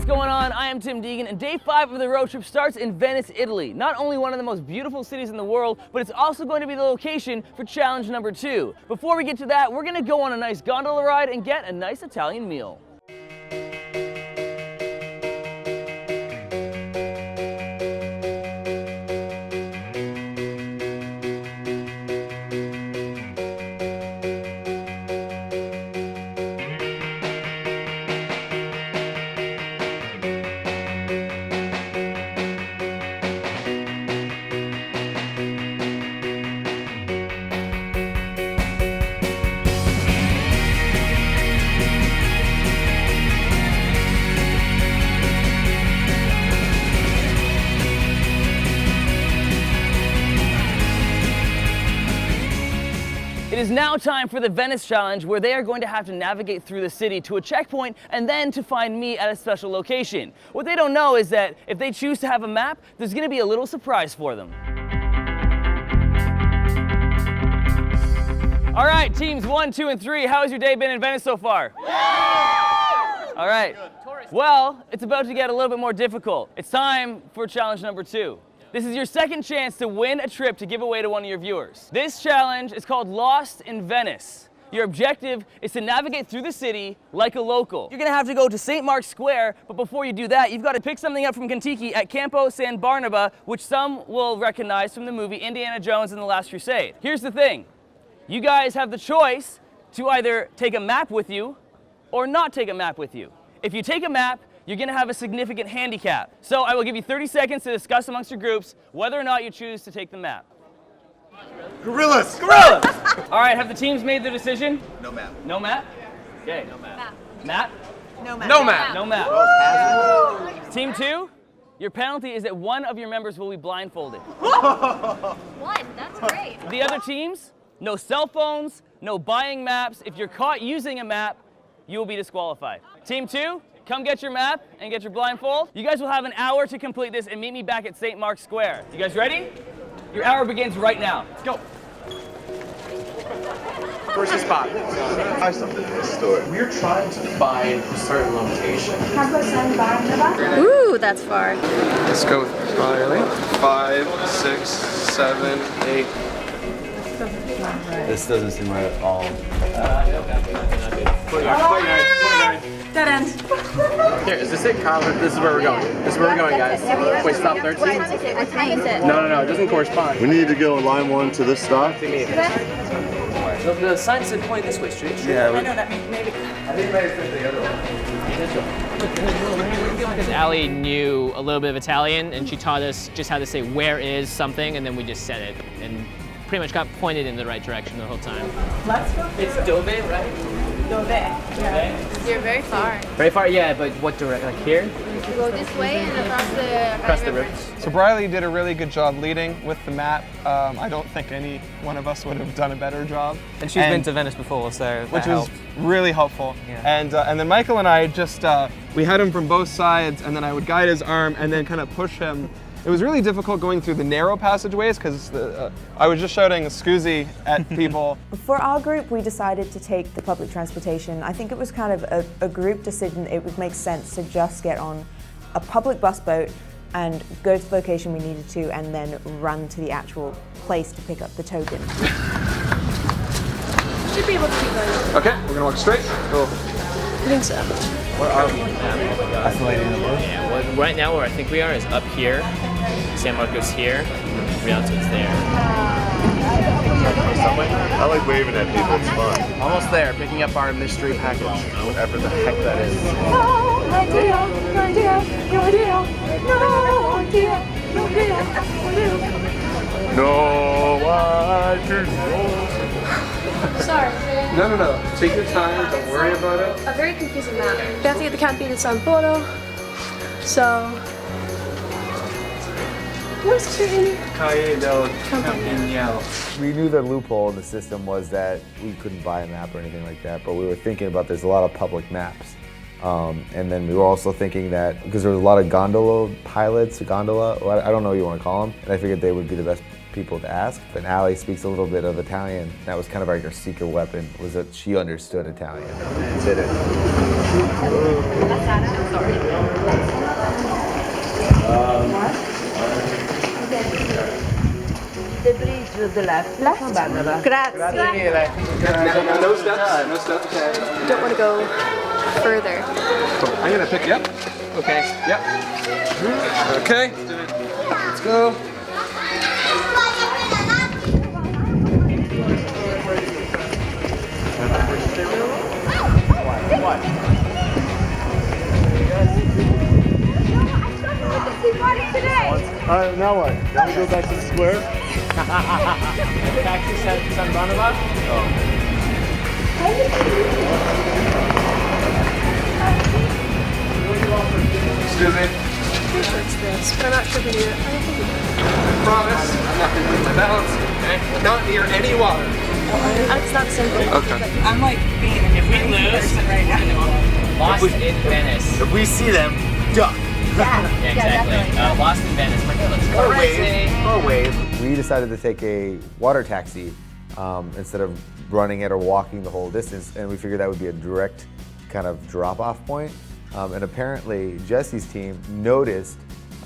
what's going on? I am Tim Deegan, and day 5 of the road trip starts in Venice, Italy. Not only one of the most beautiful cities in the world, but it's also going to be the location for challenge number 2. Before we get to that, we're gonna go on a nice gondola ride and get a nice Italian meal. It is now time for the Venice Challenge, where they are going to have to navigate through the city to a checkpoint and then to find me at a special location. What they don't know is that if they choose to have a map, there's going to be a little surprise for them. All right, teams 1, 2, and 3, how has your day been in Venice so far? All right, well, it's about to get a little bit more difficult. It's time for challenge number 2. This is your second chance to win a trip to give away to one of your viewers. This challenge is called Lost in Venice. Your objective is to navigate through the city like a local. You're gonna have to go to St. Mark's Square, but before you do that, you've got to pick something up from Contiki at Campo San Barnaba, which some will recognize from the movie Indiana Jones and the Last Crusade. Here's the thing. You guys have the choice to either take a map with you or not take a map with you. If you take a map, you're gonna have a significant handicap. So I will give you 30 seconds to discuss amongst your groups whether or not you choose to take the map. Gorillas! Gorillas! All right, have the teams made their decision? No map. No map? Okay. No map. Map? No map. No map. No map. Team 2, your penalty is that one of your members will be blindfolded. One, that's great. The other teams, no cell phones, no buying maps. If you're caught using a map, you will be disqualified. Team 2, come get your map and get your blindfold. You guys will have an hour to complete this and meet me back at St. Mark's Square. You guys ready? Your hour begins right now. Let's go. Where's the spot? Buy something in this store. We're trying to find a certain location. Ooh, that's far. Let's go with Bryarly. 5, 6, 7, 8. This doesn't seem right at all. 29. Dead end. Here, is this it, Kyle? This is where we're going. This is where we're going, guys. Wait, stop 13? What time is it? No, it doesn't correspond. We need to go in line 1 to this stop. The sign said point this way, straight. Yeah, I know that maybe. I think maybe it's the other one. Because Alli knew a little bit of Italian, and she taught us just how to say where is something, and then we just said it, and pretty much got pointed in the right direction the whole time. Let's go. It's Dove, right? Dove. Yeah. You're very far. Very far, yeah, but what direction? Like here? You go this way and across the river. So Bryarly did a really good job leading with the map. I don't think any one of us would have done a better job. And she's been to Venice before, so which was really helpful. Yeah. And then Michael and I just, we had him from both sides, and then I would guide his arm and then kind of push him. It was really difficult going through the narrow passageways because I was just shouting "Scusi" at people. For our group, we decided to take the public transportation. I think it was kind of a group decision. It would make sense to just get on a public bus boat and go to the location we needed to and then run to the actual place to pick up the token. Should be able to keep going. Okay, we're gonna walk straight. Cool. I think so. Where are we? Yeah, well, right now where I think we are is up here. San Marcos here. Rialto's there. I like waving at people, it's fun. Almost there, picking up our mystery package. Whatever the heck that is. No idea, no idea, no idea, no idea, no idea, No, I do. Sorry. No. Take your time, don't worry about it. A very confusing map. We have to get the Campino San Polo. So. What's the Calle del Campiñal. We knew the loophole in the system was that we couldn't buy a map or anything like that, but we were thinking about there's a lot of public maps. And then we were also thinking that, because there was a lot of gondola pilots, I don't know what you want to call them, and I figured they would be the best people to ask. But Alli speaks a little bit of Italian. That was kind of like her secret weapon, was that she understood Italian. Did it. The bridge to the left. Grazie. No steps. No steps. Don't want to go further. Cool. I'm gonna pick you up. Okay. Yep. Okay. Let's go. Now what? Now we go back to the square? Taxi San Barnabas? Excuse me. It's this, but I'm not sure if we need it. Promise. I'm not gonna lose my balance. Okay. Not near any water. It's not the same thing. Okay. I'm like being a If we lose, person right now. lost in Venice. If we see them, duck. Yeah, exactly. Lost in Venice. My God, let's go. Or wave. We decided to take a water taxi instead of running it or walking the whole distance, and we figured that would be a direct kind of drop-off point. And apparently Jesse's team noticed,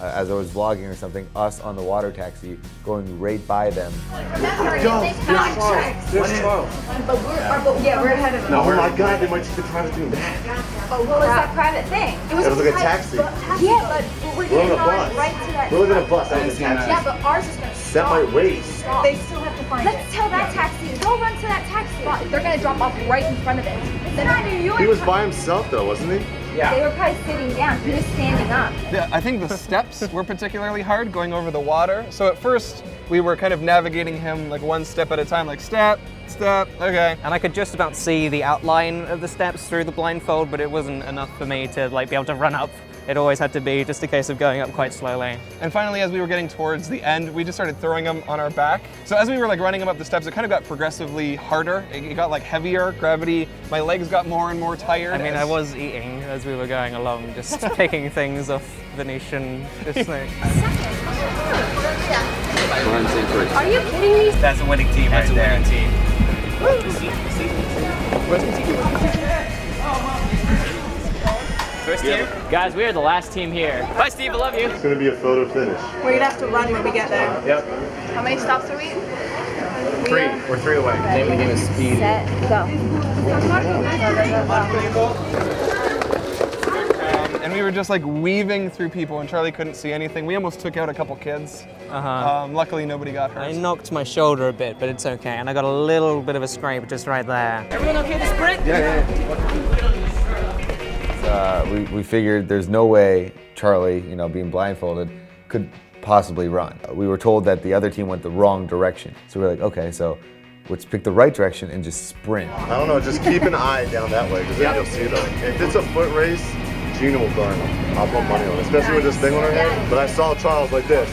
as I was vlogging or something, us on the water taxi going right by them. There's Charles. Yeah, we're ahead of them. Oh my God, they might just be trying to do that. What was that private thing? It was like a taxi. Yeah, but we're We're on getting a on bus. right to that. We're looking at a bus. That was a taxi. Yeah, but ours is gonna That stop. might race. Stop. They still have to find it. Let's tell that taxi. Go run to that taxi. They're gonna drop off right in front of it. It's not New York. He was by himself though, wasn't he? They were probably sitting down. He was standing up. Yeah, I think the steps were particularly hard going over the water. So at first we were kind of navigating him like one step at a time, like step, step, okay. And I could just about see the outline of the steps through the blindfold, but it wasn't enough for me to like be able to run up. It always had to be just a case of going up quite slowly. And finally, as we were getting towards the end, we just started throwing them on our back. So as we were like running them up the steps, it kind of got progressively harder. It got like heavier, gravity. My legs got more and more tired. I mean, I was eating as we were going along, just picking things off Venetian. Just like. Are you kidding me? That's a winning team right there. That's a winning team. Where's Contiki? First team? Guys, we are the last team here. Bye, Steve. I love you. It's gonna be a photo finish. We're gonna have to run when we get there. Yep. How many stops are we? 3. We're 3 away. Name of the game is speed. Set, go. And we were just like weaving through people, and Charlie couldn't see anything. We almost took out a couple kids. Luckily, nobody got hurt. I knocked my shoulder a bit, but it's okay. And I got a little bit of a scrape just right there. Everyone okay to sprint? Yeah. We figured there's no way Charlie, you know, being blindfolded, could possibly run. We were told that the other team went the wrong direction. So we were like, okay, so let's pick the right direction and just sprint. I don't know, just keep an eye down that way because then you'll see them. If it's a foot race, Jeana will burn them. I'll put money on it, especially with this thing on her head. But I saw Charles like this.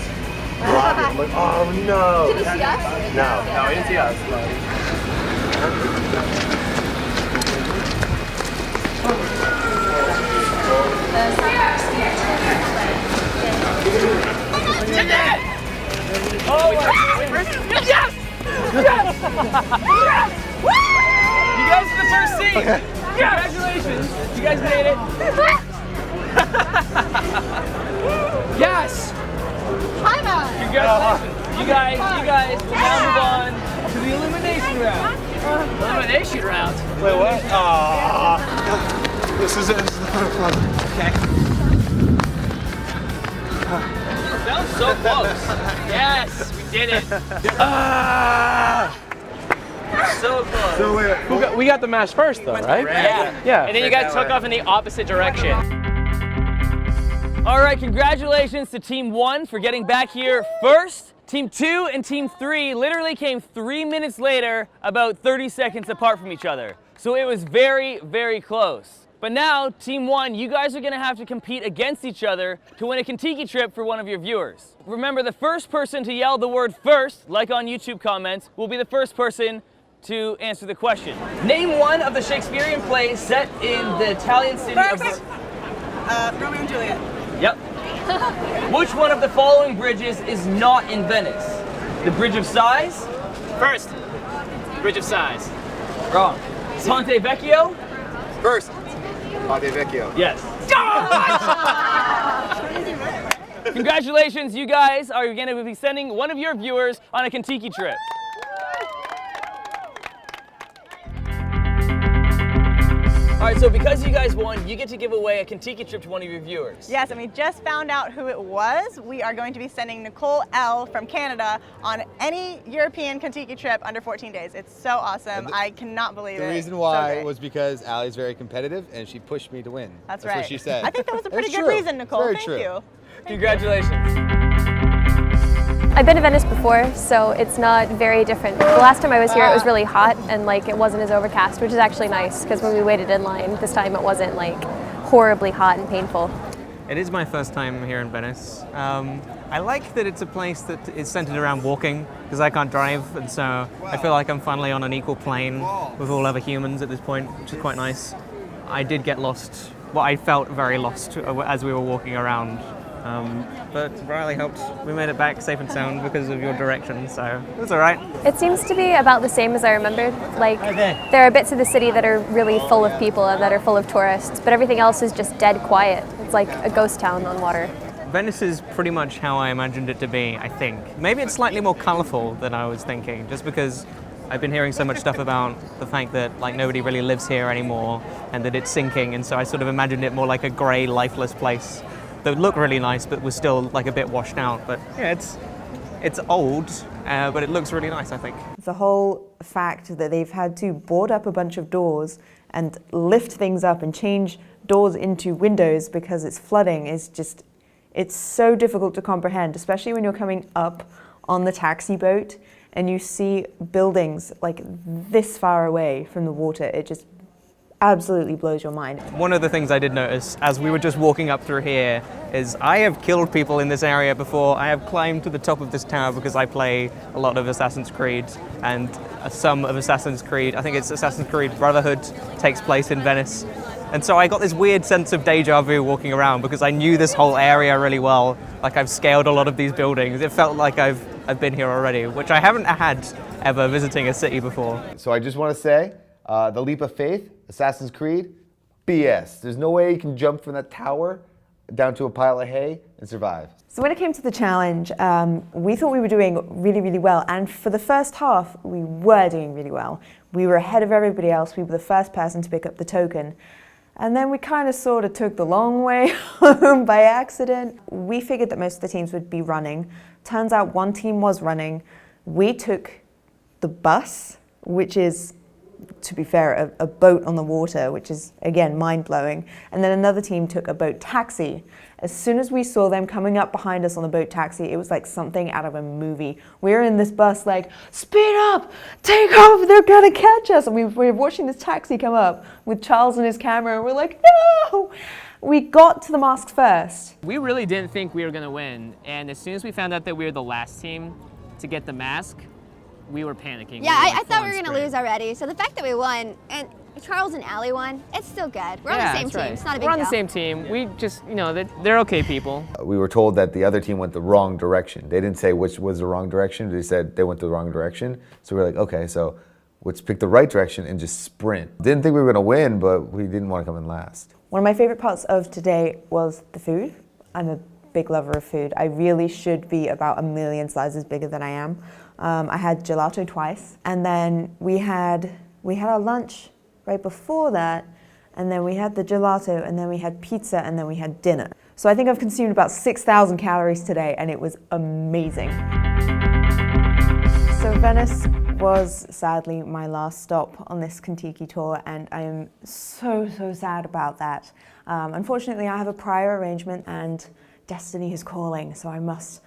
Blocking. I'm like, oh no. Did he see us? No. No, he didn't see us. Oh, yes! Yes! Yes! You guys are the first seed! Okay. Congratulations! You guys made it! Yes! Congratulations! You guys will now move on to the elimination round. Elimination round. Wait, what? Aww. This is it. This is the final club. Okay. That was so close. Yes, we did it. So close. So wait, We got the match first though, right? Yeah. And then you guys took off in the opposite direction. All right, congratulations to Team 1 for getting back here first. Team 2 and Team 3 literally came 3 minutes later, about 30 seconds apart from each other. So it was very, very close. But now, Team 1, you guys are gonna have to compete against each other to win a Contiki trip for one of your viewers. Remember, the first person to yell the word first, like on YouTube comments, will be the first person to answer the question. Name one of the Shakespearean plays set in the Italian city of... Romeo and Juliet. Yep. Which one of the following bridges is not in Venice? The Bridge of Sighs? First, Bridge of Sighs. Wrong. Ponte Vecchio? First, Ponte Vecchio. Yes. Congratulations, you guys are going to be sending one of your viewers on a Contiki trip. All right, so because you guys won, you get to give away a Contiki trip to one of your viewers. Yes, and we just found out who it was. We are going to be sending Nicole L. from Canada on any European Contiki trip under 14 days. It's so awesome. I cannot believe it. The reason why was because Alli's very competitive and she pushed me to win. That's right. what she said. I think that was a pretty It's good true. reason, Nicole. Very Thank true. you. Congratulations. I've been to Venice before, so it's not very different. The last time I was here, it was really hot and like it wasn't as overcast, which is actually nice because when we waited in line this time, it wasn't like horribly hot and painful. It is my first time here in Venice. I like that it's a place that is centered around walking because I can't drive, and so I feel like I'm finally on an equal plane with all other humans at this point, which is quite nice. I did get lost. Well, I felt very lost as we were walking around. But Bryarly helped. We made it back safe and sound because of your direction, so it was all right. It seems to be about the same as I remembered. Like, there are bits of the city that are really full of people and that are full of tourists, but everything else is just dead quiet. It's like a ghost town on water. Venice is pretty much how I imagined it to be, I think. Maybe it's slightly more colorful than I was thinking, just because I've been hearing so much stuff about the fact that like nobody really lives here anymore and that it's sinking, and so I sort of imagined it more like a gray, lifeless place that would look really nice but was still like a bit washed out. But yeah, it's old, but it looks really nice, I think. The whole fact that they've had to board up a bunch of doors and lift things up and change doors into windows because it's flooding is just, it's so difficult to comprehend, especially when you're coming up on the taxi boat and you see buildings like this far away from the water. It just absolutely blows your mind. One of the things I did notice as we were just walking up through here is I have killed people in this area before. I have climbed to the top of this tower because I play a lot of Assassin's Creed, and some of Assassin's Creed, I think it's Assassin's Creed Brotherhood, takes place in Venice. And so I got this weird sense of deja vu walking around because I knew this whole area really well. Like I've scaled a lot of these buildings. It felt like I've been here already, which I haven't had ever visiting a city before. So I just want to say, the leap of faith, Assassin's Creed, BS. There's no way you can jump from that tower down to a pile of hay and survive. So when it came to the challenge, we thought we were doing really, really well. And for the first half, we were doing really well. We were ahead of everybody else. We were the first person to pick up the token. And then we kind of sort of took the long way home by accident. We figured that most of the teams would be running. Turns out one team was running. We took the bus, which is, to be fair, a boat on the water, which is, again, mind-blowing. And then another team took a boat taxi. As soon as we saw them coming up behind us on the boat taxi, it was like something out of a movie. We were in this bus like, speed up, take off, they're gonna catch us. And we were watching this taxi come up with Charles and his camera, and we're like, no! We got to the masks first. We really didn't think we were gonna win, and as soon as we found out that we were the last team to get the mask, we were panicking. Yeah, we I thought we were going to lose already. So the fact that we won, and Charles and Alli won, it's still good. We're on the same team. Right. It's not a big We're on deal. the same team. We just, you know, they're okay people. We were told that the other team went the wrong direction. They didn't say which was the wrong direction. They said they went the wrong direction. So we were like, okay, so let's pick the right direction and just sprint. Didn't think we were going to win, but we didn't want to come in last. One of my favorite parts of today was the food. I'm a big lover of food. I really should be about 1 million sizes bigger than I am. I had gelato twice, and then we had our lunch right before that, and then we had the gelato, and then we had pizza, and then we had dinner. So I think I've consumed about 6,000 calories today, and it was amazing. So Venice was sadly my last stop on this Contiki tour, and I am so sad about that. Unfortunately, I have a prior arrangement, and destiny is calling, so I must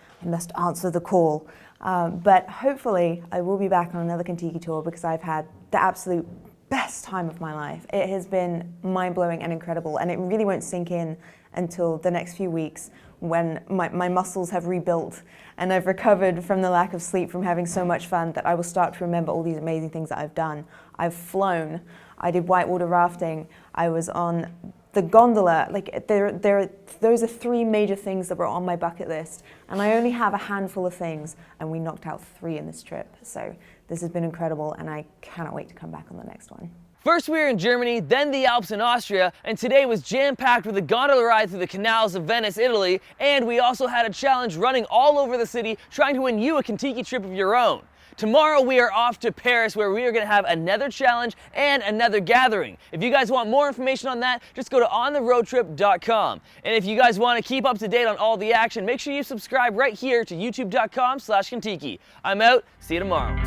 answer the call. But hopefully I will be back on another Contiki tour because I've had the absolute best time of my life. It has been mind-blowing and incredible, and it really won't sink in until the next few weeks when my muscles have rebuilt and I've recovered from the lack of sleep from having so much fun that I will start to remember all these amazing things that I've done. I've flown, I did whitewater rafting, I was on the gondola, like those are 3 major things that were on my bucket list, and I only have a handful of things, and we knocked out 3 in this trip. So this has been incredible, and I cannot wait to come back on the next one. First we were in Germany, then the Alps in Austria, and today was jam-packed with a gondola ride through the canals of Venice, Italy, and we also had a challenge running all over the city trying to win you a Contiki trip of your own. Tomorrow we are off to Paris, where we are going to have another challenge and another gathering. If you guys want more information on that, just go to ontheroadtrip.com. And if you guys want to keep up to date on all the action, make sure you subscribe right here to youtube.com/Contiki. I'm out. See you tomorrow.